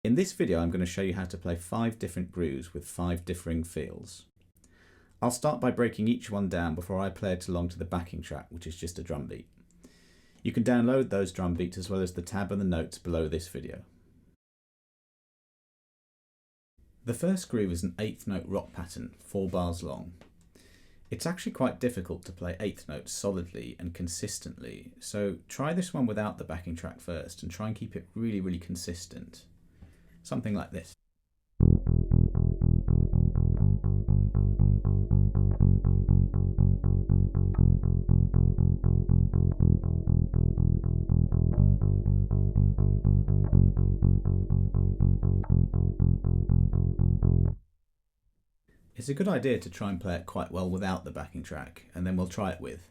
In this video, I'm going to show you how to play 5 different grooves with 5 differing feels. I'll start by breaking each one down before I play it along to the backing track, which is just a drum beat. You can download those drum beats as well as the tab and the notes below this video. The first groove is an 8th note rock pattern, 4 bars long. It's actually quite difficult to play 8th notes solidly and consistently, so try this one without the backing track first and try and keep it really consistent. Something like this. It's a good idea to try and play it quite well without the backing track, and then we'll try it with.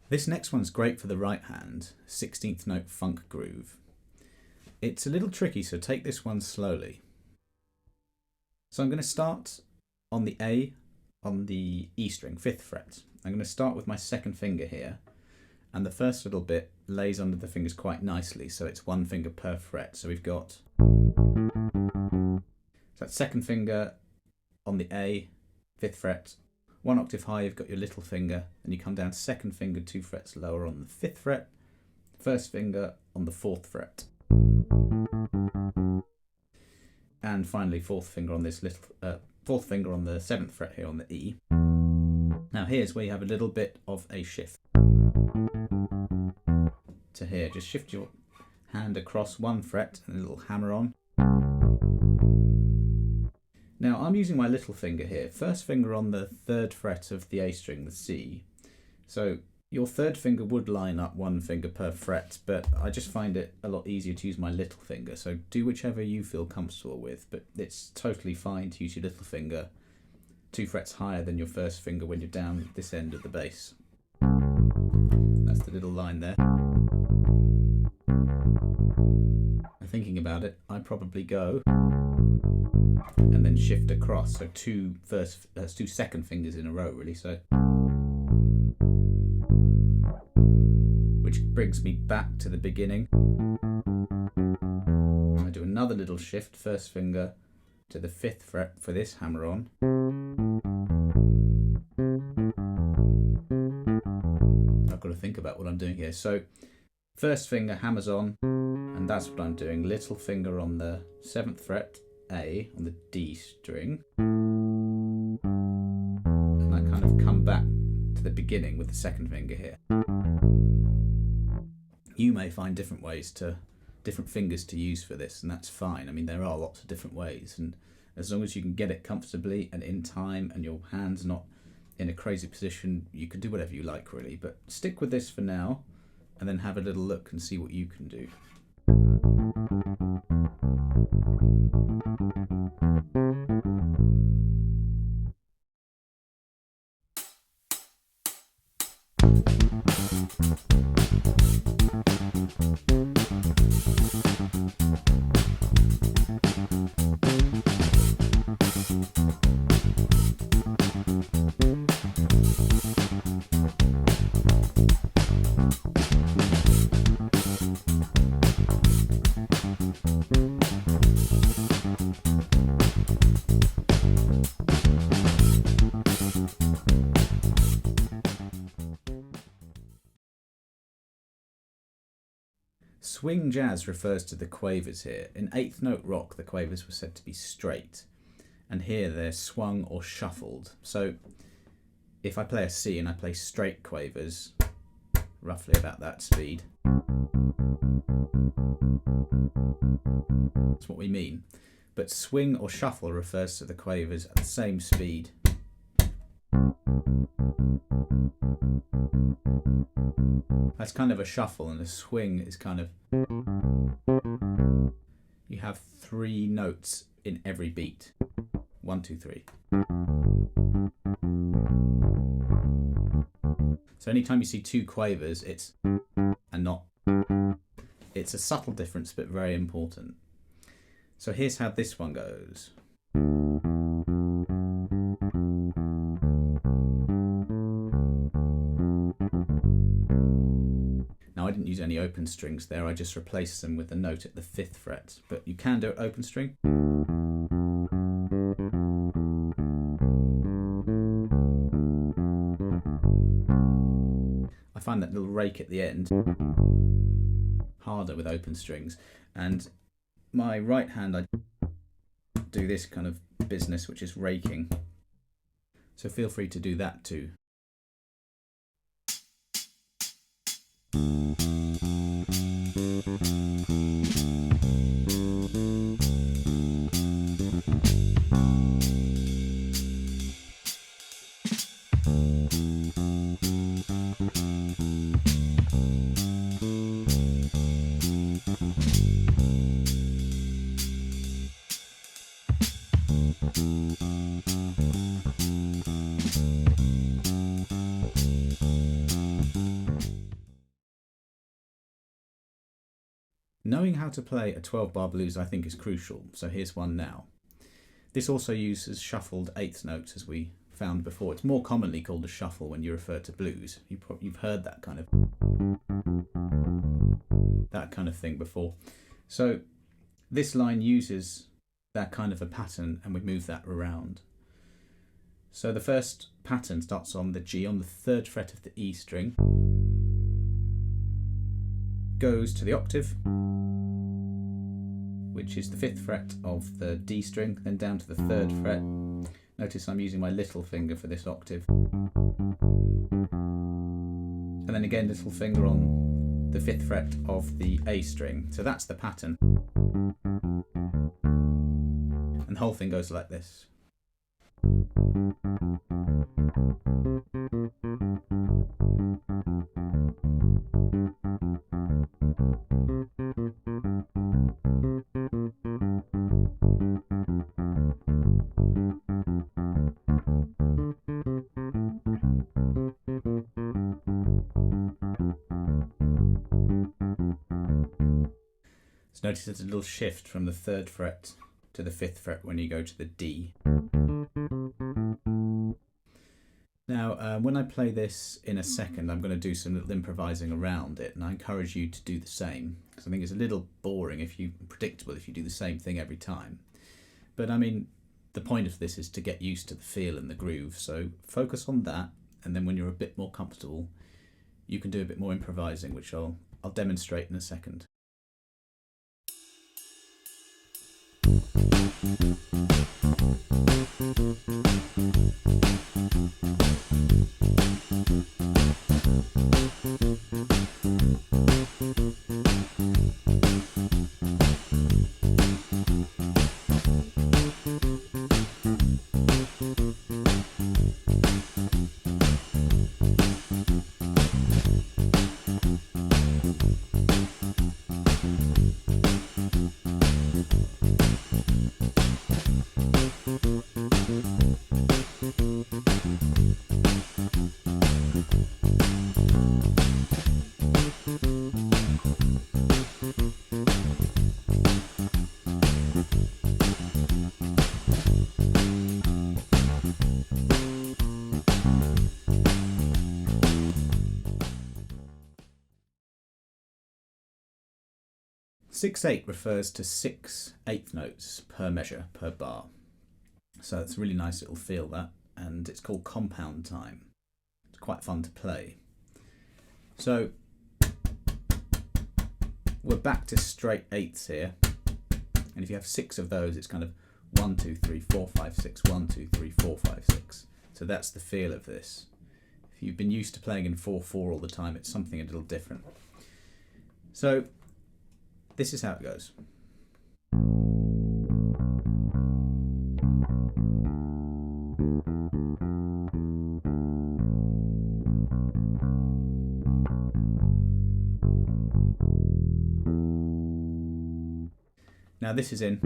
This next one's great for the right hand, 16th note funk groove. It's a little tricky, so take this one slowly. So I'm going to start on the A on the E string, 5th fret. I'm going to start with my second finger here, and the first little bit lays under the fingers quite nicely, so it's 1 finger per fret. So we've got that second finger on the A, 5th fret. 1 octave high, you've got your little finger, and you come down second finger 2 frets lower on the 5th fret, first finger on the 4th fret, and finally fourth finger on this little fourth finger on the 7th fret here on the E. Now here's where you have a little bit of a shift to here. Just shift your hand across 1 fret and a little hammer on. Now I'm using my little finger here, first finger on the 3rd fret of the A string, the C. So your 3rd finger would line up 1 finger per fret, but I just find it a lot easier to use my little finger. So do whichever you feel comfortable with, but it's totally fine to use your little finger 2 frets higher than your first finger when you're down this end of the bass. That's the little line there. And thinking about it, I'd probably go and then shift across, so 2 second fingers in a row really, so which brings me back to the beginning. I do another little shift, first finger to the 5th fret for this hammer on. I've got to think about what I'm doing here. So first finger hammers on, and that's what I'm doing. Little finger on the 7th fret, A, on the D string, and I kind of come back to the beginning with the second finger here. You may find different fingers to use for this, and that's fine. I mean, there are lots of different ways, and as long as you can get it comfortably and in time and your hand's not in a crazy position, you can do whatever you like really, but stick with this for now and then have a little look and see what you can do. Swing jazz refers to the quavers here. In 8th note rock, the quavers were said to be straight, and here they're swung or shuffled. So if I play a C and I play straight quavers, roughly about that speed, that's what we mean. But swing or shuffle refers to the quavers at the same speed That's kind of a shuffle, and a swing is kind of, you have 3 notes in every beat. 1, 2, 3. So anytime you see 2 quavers, it's and not. It's a subtle difference, but very important. So here's how this one goes. Now I didn't use any open strings there, I just replaced them with a note at the 5th fret, but you can do it open string. I find that little rake at the end harder with open strings, and my right hand I do this kind of business, which is raking, so feel free to do that too. Knowing how to play a 12-bar blues I think is crucial, so here's one now. This also uses shuffled 8th notes, as we found before. It's more commonly called a shuffle when you refer to blues. You've heard that kind of thing before. So this line uses that kind of a pattern, and we move that around. So the first pattern starts on the G on the 3rd fret of the E string, goes to the octave, which is the 5th fret of the D string, then down to the 3rd fret. Notice I'm using my little finger for this octave. And then again little finger on the 5th fret of the A string. So that's the pattern. And the whole thing goes like this. So notice there's a little shift from the 3rd fret to the 5th fret when you go to the D. Now, when I play this in a second, I'm going to do some little improvising around it, and I encourage you to do the same, because I think it's a little boring predictable if you do the same thing every time. But I mean, the point of this is to get used to the feel and the groove, so focus on that, and then when you're a bit more comfortable, you can do a bit more improvising, which I'll demonstrate in a second. Six eight refers to 6 eighth notes per measure, per bar. So it's a really nice little feel, that, and it's called compound time. It's quite fun to play. So we're back to straight eighths here, and if you have 6 of those, it's kind of 1, 2, 3, 4, 5, 6, 1, 2, 3, 4, 5, 6. So that's the feel of this. If you've been used to playing in 4/4 all the time, it's something a little different. So this is how it goes. Now this is in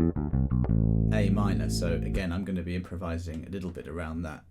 A minor, so again I'm going to be improvising a little bit around that.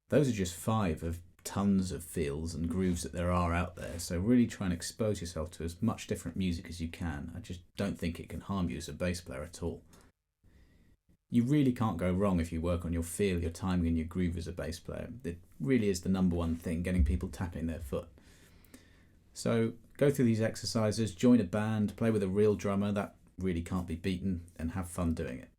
Those are just 5 of tons of feels and grooves that there are out there, so really try and expose yourself to as much different music as you can. I just don't think it can harm you as a bass player at all. You really can't go wrong if you work on your feel, your timing and your groove as a bass player. It really is the number one thing, getting people tapping their foot. So go through these exercises, join a band, play with a real drummer, that really can't be beaten, and have fun doing it.